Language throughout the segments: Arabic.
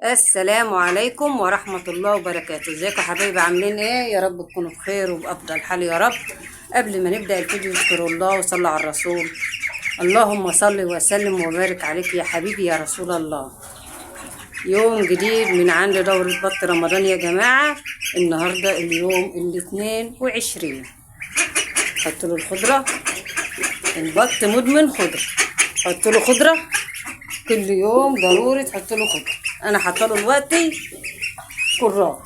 السلام عليكم ورحمة الله وبركاته. ازيكم يا حبايبي؟ عاملين ايه؟ يا رب تكونوا بخير وبأفضل حال يا رب. قبل ما نبدأ الفيديو اذكروا الله وصلوا على الرسول. اللهم صل وسلم وبارك عليك يا حبيبي يا رسول الله. يوم جديد من عند دورة بط رمضان يا جماعة. النهاردة اليوم 22. حط له الخضرة. البط مدمن خضرة، حط له خضرة كل يوم ضروري تحط له خضرة. انا حاطه له دلوقتي كرات.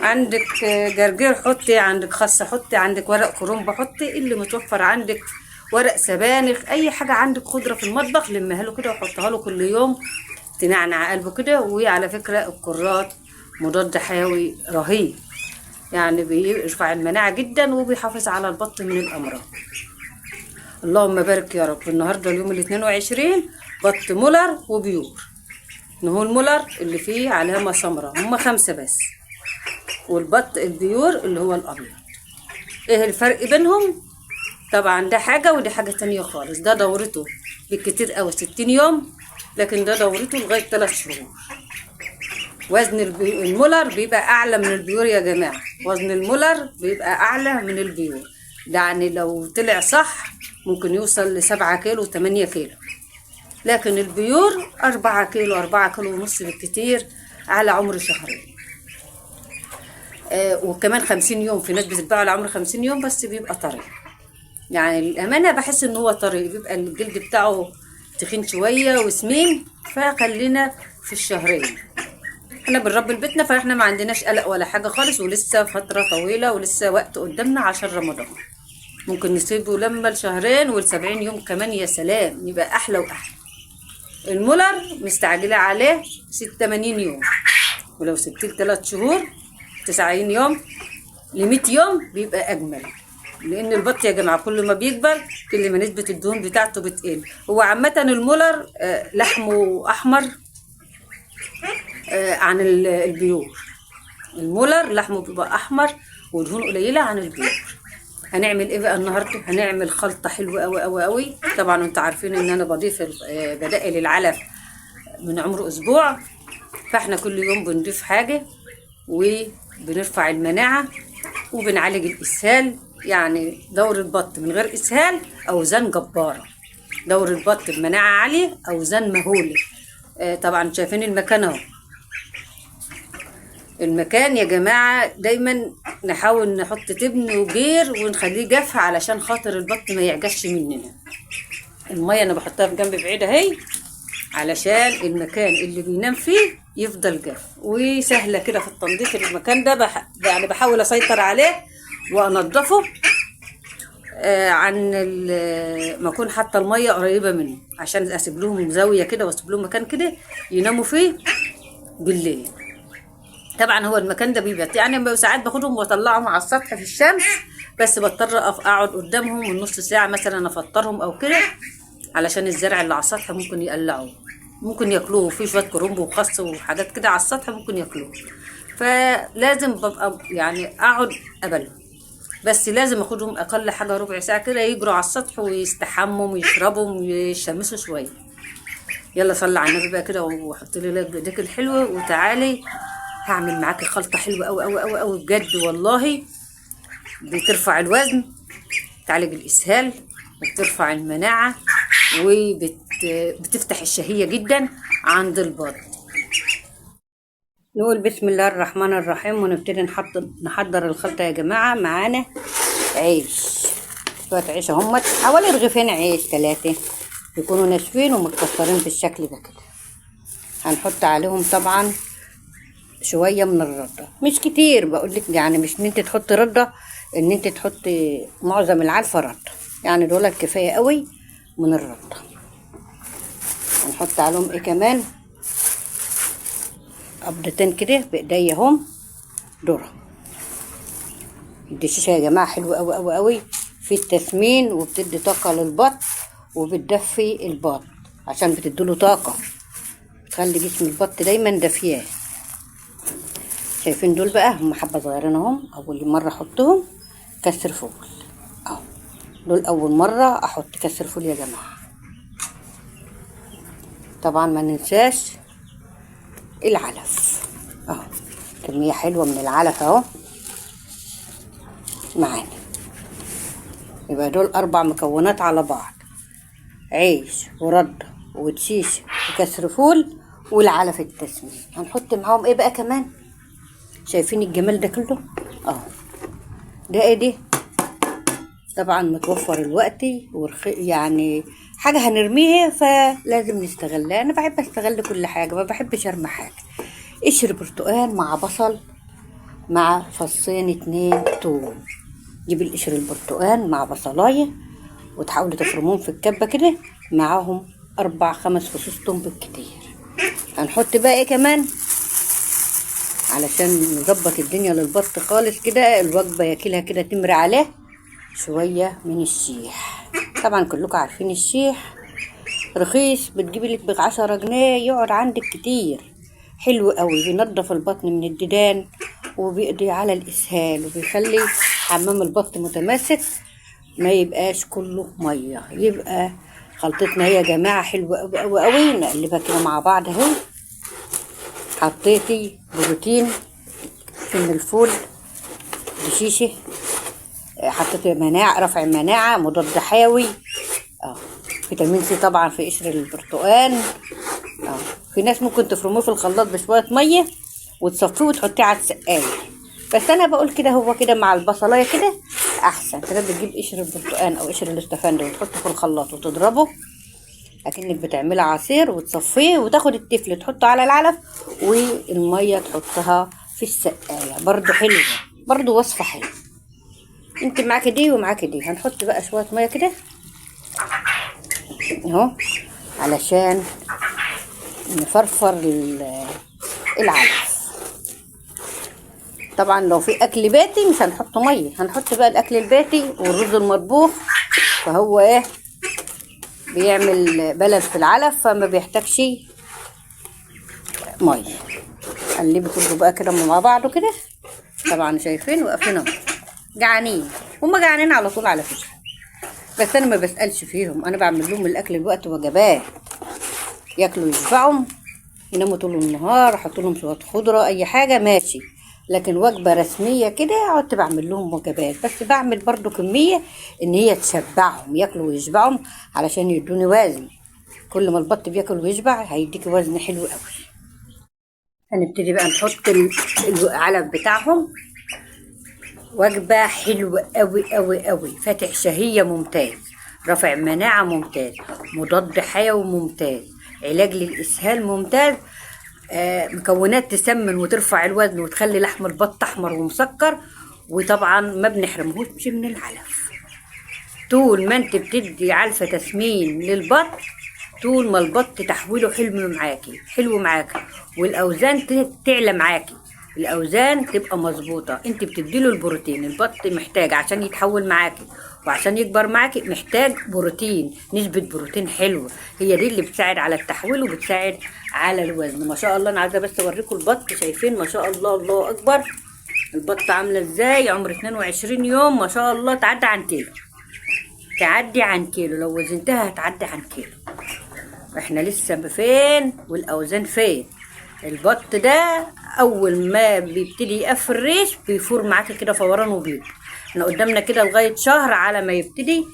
عندك جرجير حطي، عندك خس حطي، عندك ورق كرنب حطي، اللي متوفر عندك ورق سبانخ، اي حاجه عندك خضره في المطبخ لمها له كده وحطها له كل يوم تنعنع قلبه كده. وعلى فكره الكرات مضاد حيوي رهيب، يعني بيرفع المناعه جدا وبيحافظ على البط من الامراض. اللهم بارك يا رب. النهارده اليوم 22 بط مولر وبيور. نهو المولر اللي فيه علامة سمراء هم 5 بس، والبط البيور اللي هو الأبيض. ايه الفرق بينهم؟ طبعا ده حاجة ودي حاجة تانية خالص. ده دورته بالكتير قوي 60 يوم، لكن ده دورته لغاية 3 شهور. وزن المولر بيبقى أعلى من البيور يا جماعة. وزن المولر بيبقى أعلى من البيور، يعني لو طلع صح ممكن يوصل ل7 كيلو 8 كيلو، لكن البيور 4 كيلو 4 كيلو ونص بالكتير على عمر شهرين. وكمان 50 يوم. في ناس بتتباع على عمر 50 يوم بس بيبقى طري، يعني للأمانة بحس ان هو طري، بيبقى الجلد بتاعه تخين شوية وسمين، فخلينا في الشهرين. احنا بنربي بيتنا فاحنا ما عندناش قلق ولا حاجة خالص، ولسه فترة طويلة ولسه وقت قدامنا عشان رمضان. ممكن نسيبه لما ل2 و70 يوم كمان، يا سلام، يبقى احلى واحلى. المولر مستعجلة عليه 80 يوم، ولو سبتيه 3 شهور 90 يوم ل100 يوم بيبقى أجمل. لأن البط يا جماعة كل ما بيكبر كل ما نسبة الدهون بتاعته بتقل. هو عامة المولر لحمه أحمر عن البيور. المولر لحمه بيبقى أحمر ودهون قليلة عن البيور. هنعمل ايه بقى النهارده؟ هنعمل خلطه حلوه قوي قوي قوي. طبعا انتوا عارفين ان انا بضيف بدائل العلف من عمر اسبوع، فاحنا كل يوم بنضيف حاجه وبنرفع المناعه وبنعالج الاسهال. يعني دور البط من غير اسهال اوزان جباره، دور البط بمناعه عاليه اوزان مهوله. طبعا شايفين المكان اهو. المكان يا جماعة دايما نحاول نحط تبن وجير ونخليه جاف علشان خاطر البط ما يعجش مننا. المية انا بحطها في جنب بعيد اهي علشان المكان اللي بينام فيه يفضل جاف. وسهلة كده في التنظيف. المكان ده يعني بحاول اسيطر عليه وانضفه عن ما اكون حاطه المية قريبة منه، عشان اسيب لهم زاوية كده واسيب لهم مكان كده يناموا فيه بالليل. طبعا هو المكان ده بيبات، يعني ساعات باخدهم واطلعهم على السطح في الشمس، بس بضطر اقعد قدامهم من نص ساعه مثلا افطرهم او كده، علشان الزرع اللي على السطح ممكن يقلعوه، ممكن ياكلوه. في شويه كرنب وخس وحاجات كده على السطح ممكن ياكلوه، فلازم ببقى يعني اقعد قبلهم. بس لازم اخدهم اقل حاجه ربع ساعه كده يجروا على السطح ويستحموا ويشربوا ويشمسوا شويه. يلا صلي على النبي بقى كده وحط لي لك بايديك الحلوه وتعالي هعمل معاكي خلطة حلوة أوي أوي أوي أوي بجد والله. بترفع الوزن، تعالج الإسهال، وبترفع المناعة، وبتفتح الشهية جدا عند البط. نقول بسم الله الرحمن الرحيم ونبتدي نحضر الخلطة يا جماعة. معانا عيش، شوية عيش اهمت، حوالي رغيفين عيش 3 يكونوا ناشفين ومتكسرين بالشكل ده كده. هنحط عليهم طبعا شويه من الرده، مش كتير بقولك، يعني مش ان انت تحطي رده، ان انت تحطي معظم العلفه رده، يعني دول كفايه قوي من الرده. هنحط عليهم ايه كمان؟ قبضتين كده بايديا هم ذره. الدشاشه يا جماعه حلوه قوي قوي قوي في التسمين، وبتدي طاقه للبط وبتدفي البط عشان بتديله طاقه، بتخلي جسم البط دايما دافياه. شايفين دول بقى هم حبه صغيرين اهم، اول مره احطهم كسر فول اهو. دول اول مره احط كسر فول يا جماعه. طبعا ما ننساش العلف اهو، كمية حلوة من العلف اهو معانا. يبقى دول 4 مكونات على بعض: عيش وردة وتشيش وكسر فول والعلف التسمين. هنحط معاهم ايه بقى كمان؟ شايفين الجمال ده كله اهو. ده ايه دي؟ طبعا متوفر الوقت يعني حاجة هنرميها فلازم نستغلها. انا بحب استغل كل حاجة، ما بحبش ارمي حاجة. قشر برتقال مع بصل مع فصين 2 توم. جيب القشر البرتقال مع بصلاية وتحاولوا تفرموهم في الكبة كده، معاهم 4 5 فصوص توم بالكتير. هنحط بقى ايه كمان علشان نظبط الدنيا للبط خالص كده، الوجبة ياكلها كده، تمر عليه شوية من الشيح. طبعا كلكم عارفين الشيح رخيص، بتجيبي لك ب10 جنيه يقعد عندك كتير. حلو قوي، بينضف البطن من الديدان وبيقضي على الاسهال وبيخلي حمام البط متماسك، ما يبقاش كله ميه. يبقى خلطتنا هي يا جماعه حلوه قوي قوي قوي. نقلبها كده مع بعض اهو. حطيتي بروتين من الفول بشيشه، حطيت مناعه، رفع المناعه، مضاد حيوي فيتامين سي طبعا في قشر البرتقال. في ناس ممكن تفرموه في الخلاط بشويه ميه وتصفيه وتحطيه على السقايه، بس انا بقول كده هو كده مع البصلايه كده احسن. كده بتجيب قشر البرتقال او قشر الاستفندي وتحطه في الخلاط وتضربه اكنك بتعملي عصير، وتصفيه وتاخد التفل تحطه على العلف والميه تحطها في السقايه. برضو حلوه، برضو وصفه حلوه. انت معاكي دي ومعاكي دي. هنحط بقى شويه ميه كده اهو علشان نفرفر العلف. طبعا لو في اكل بيتي مش هنحط ميه، هنحط بقى الاكل البيتي والرز المطبوخ، فهو ايه بيعمل بلد في العلف فما بيحتاجش ميه. قلبي كله بقى كده مع بعضه كده. طبعا شايفين واقفين اهو جعانين، هما جعانين على طول على فكره، بس انا ما بسالش فيهم، انا بعمل لهم الاكل الوقت وجبات ياكلوا يشبعوا يناموا طول النهار. احط لهم شويه خضره اي حاجه ماشي، لكن وجبه رسميه كده قعدت بعمل لهم وجبات، بس بعمل برضو كميه ان هي تشبعهم، ياكلوا ويشبعوا علشان يدوني وزن. كل ما البط بياكل ويشبع هيديكي وزن حلو قوي. هنبتدي بقى نحط العلف بتاعهم. وجبه حلوه قوي قوي قوي، فاتح شهيه ممتاز، رافع مناعه ممتاز، مضاد حيوي ممتاز، علاج للاسهال ممتاز، مكونات تسمن وترفع الوزن وتخلي لحم البط احمر ومسكر. وطبعا ما بنحرمهوش من العلف. طول ما انت بتدي علفة تسمين للبط، طول ما البط تحويله حلو معاكي والاوزان تعلى معاكي، الاوزان تبقى مظبوطه. انت بتديله البروتين، البط محتاج عشان يتحول معاكي وعشان يكبر معاكي، محتاج بروتين، نسبه بروتين حلوه، هي دي اللي بتساعد على التحويل وبتساعد على الوزن. ما شاء الله. انا عايزه بس اوريكم البط، شايفين ما شاء الله، الله اكبر. البط عامله ازاي؟ عمر 22 يوم ما شاء الله، تعدي عن كيلو، تعدي عن كيلو، لو وزنتها هتعدي عن كيلو. احنا لسه فين والاوزان فين؟ البط ده اول ما بيبتدي يقفل الريش بيفور معاك كده فوران وبيض. احنا قدامنا كده لغايه شهر على ما يبتدي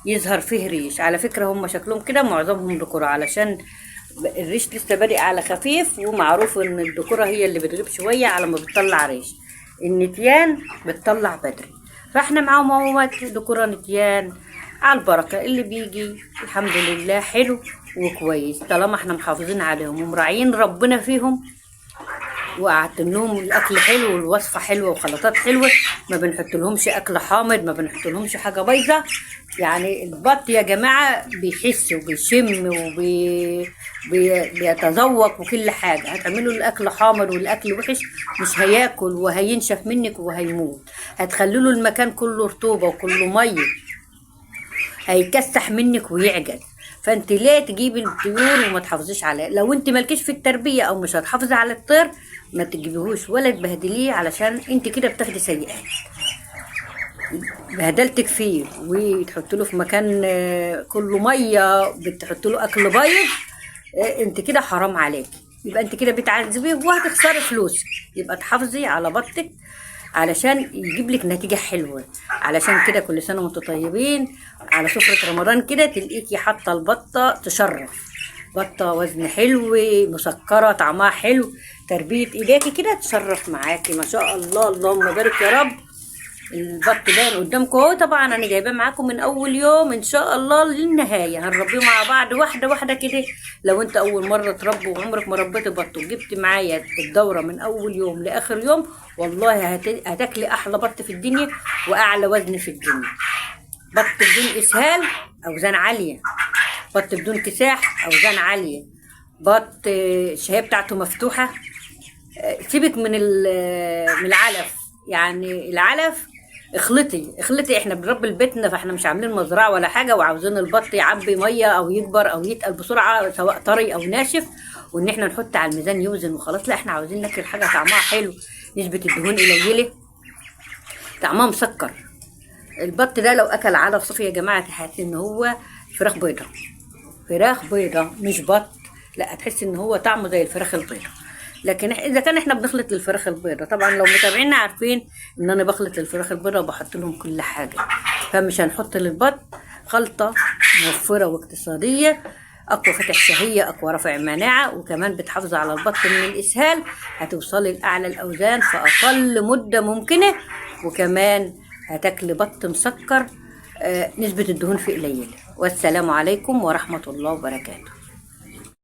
يظهر فيه ريش. على فكره هم شكلهم كده معظمهم ذكور، علشان الريش لسه بادئ على خفيف، ومعروف ان الذكوره هي اللي بتغيب شويه على ما بتطلع ريش، النتيان بتطلع بدري. فاحنا معاهم اهوت ذكوره نتيان على البركه، اللي بيجي الحمد لله حلو وكويس طالما احنا محافظين عليهم ومراعيين ربنا فيهم، وقعدتم لهم الاكل حلو والوصفه حلوه وخلطات حلوه. ما بنحط لهمش اكل حامض، ما بنحط لهمش حاجه بايظه. يعني البط يا جماعه بيحس وبيشم وبيتذوق وكل حاجه. هتعملوا الاكل حامض والاكل وحش مش هياكل وهينشف منك وهيموت. هتخلوا له المكان كله رطوبه وكله ميه، هيكسح منك ويعجز. فانت ليه تجيبي الطيور وما تحافظيش عليه؟ لو انت مالكيش في التربيه او مش هتحافظي على الطير ما تجيبيهوش ولا تبهدليه، علشان انت كده بتاخدي سيئات. بهدلتك فيه وتحط له في مكان كله ميه، بتحط له اكل بايظ، انت كده حرام عليكي، يبقى انت كده بتعذبيه وهتخسري فلوسك. يبقى تحافظي على بطك علشان يجيب لك نتيجة حلوة. علشان كده كل سنة وانتم طيبين. على سفرة رمضان كده تلاقيكي حاطة البطة تشرف، بطة وزن حلو، مسكرة، طعمها حلو، تربية ايديكي كده تشرف معاكي ما شاء الله. اللهم بارك يا رب. البط باين قدامكم اهو. طبعا انا جايباه معاكم من اول يوم ان شاء الله للنهايه، هنربيه مع بعض واحده واحده كده. لو انت اول مره تربي وعمرك ما ربيت بط وجبت معايا الدوره من اول يوم لاخر يوم، والله هتاكلي احلى بط في الدنيا واعلى وزن في الدنيا. بط بدون اسهال اوزان عاليه، بط بدون كساح اوزان عاليه، بط الشهيه بتاعته مفتوحه. سيبك من من العلف. يعني العلف اخلطي، احنا بنربي لبيتنا، فاحنا مش عاملين مزرعه ولا حاجه، وعاوزين البط يعبي ميه او يكبر او يتقل بسرعه سواء طري او ناشف، وان احنا نحط على الميزان يوزن وخلاص. لا، احنا عاوزين ناكل حاجه طعمها حلو، نسبه الدهون قليله، طعمها مسكر. البط ده لو اكل علف صفي يا جماعه تحس ان هو فراخ بيضه، فراخ بيضه مش بط. لا، هتحس ان هو طعمه زي الفراخ البيضه. لكن اذا كان احنا بنخلط للفراخ البيضه، طبعا لو متابعينا عارفين ان انا بخلط للفراخ البيضه وبحط لهم كل حاجه، فمش هنحط للبط خلطه موفره واقتصاديه، اقوى فتح شهيه، اقوى رفع مناعه، وكمان بتحافظ على البط من الاسهال. هتوصلي لاعلى الاوزان في اقل مده ممكنه، وكمان هتاكلي بط مسكر نسبه الدهون فيه قليله. والسلام عليكم ورحمه الله وبركاته.